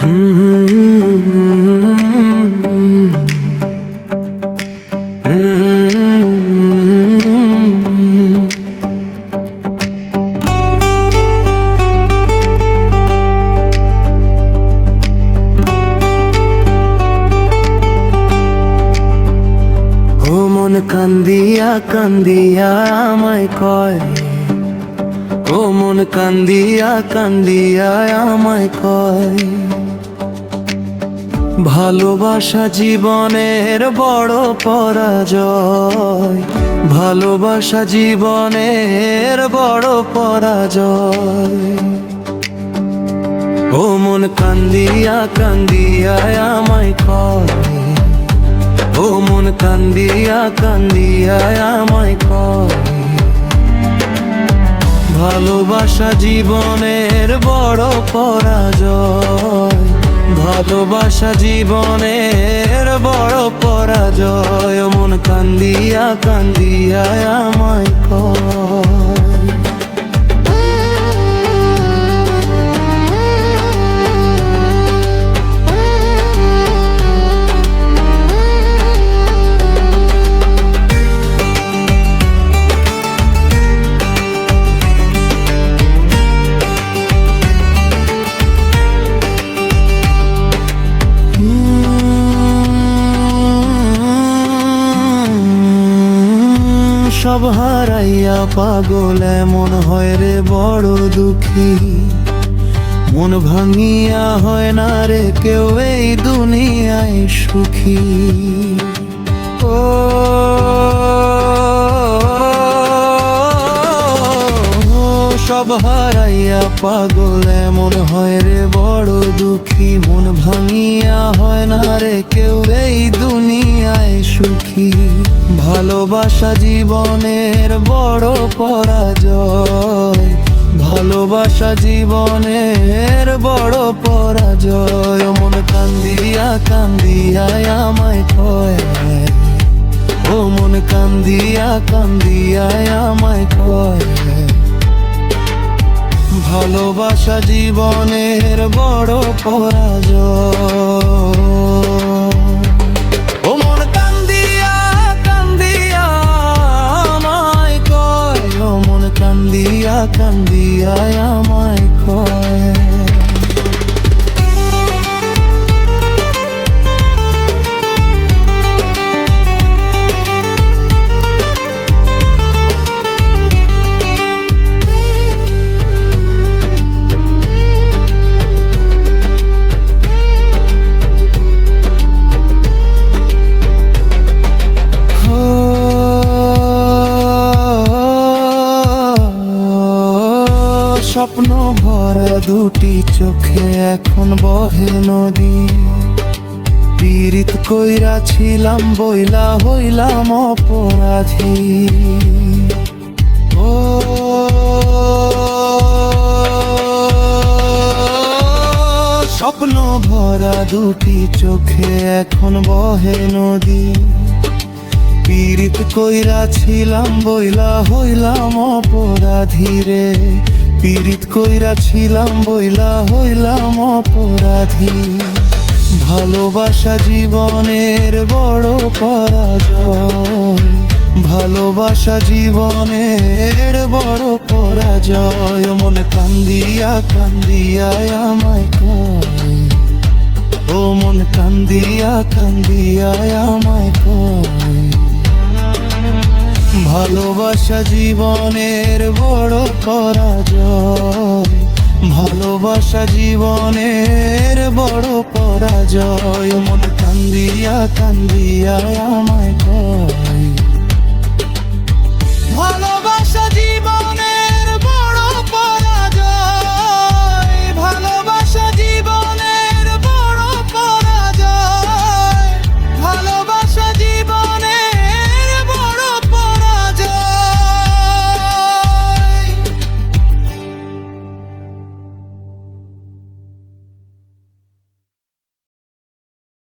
মন কান্দিয়া কান্দিয়া আমায় কয়, ও মন কান্দিয়া কান্দিয়া আমায় কয়, ভালোবাসা জীবনের বড় পরাজয়, ভালোবাসা জীবনের বড় পরাজয়। ও মন কান্দিয়া কান্দিয়া আমায় কয়, ও মন কান্দিয়া কান্দিয়া আমায় কয়, ভালোবাসা জীবনের বড় পরাজয়, ভালোবাসা জীবনের বড় পরাজয়। ও মন কান্দিয়া কান্দিয়া আমায় কয়। সব হারাইয়া পাগল এমন হয় রে বড় দুঃখী, মন ভাঙিয়া হয় না রে কেউ এই দুনিয়ায় সুখী। ও সব হারাইয়া পাগল এমন হয় রে বড় দুঃখী, মন ভাঙিয়া হয় না রে কেউ এই দুনিয়ায় সুখী। ভালোবাসা জীবনের বড় পরাজয়, ভালোবাসা জীবনের বড় পরাজয়। মন কান্দিয়া কান্দিয়া আমায় কয়, ও মন কান্দিয়া কান্দিয়া আমায় কয়, ভালোবাসা জীবনের বড় পরাজয়। ও মন কান্দিয়া কান্দিয়া আমায় কয়, ও মন কান্দিয়া কান্দিয়া আমায় কয়। স্বপ্ন ভরা দুটি চোখে এখন বহে নদী, পীড়িত কইরা ছিলাম বইলা হইলাম অপরাধী। ও স্বপ্ন ভরা দুটি চোখে এখন বহে নদী, পীড়িত কইরা ছিলাম বইলা হইলাম অপরাধী রে, পীড়িত কইরা ছিলাম বইলা হইলাম অপরাধী। ভালোবাসা জীবনের বড় পরাজয়, ভালোবাসা জীবনের বড় পরাজয়। মন কান্দিয়া কান্দিয়া আমায় কয়, ও মন কান্দিয়া কান্দিয়া আমায় কয়, ভালোবাসা জীবনের বড় পরাজয়, ভালোবাসা জীবনের বড় পরাজয়। মন কান্দিয়া কান্দিয়া আমায়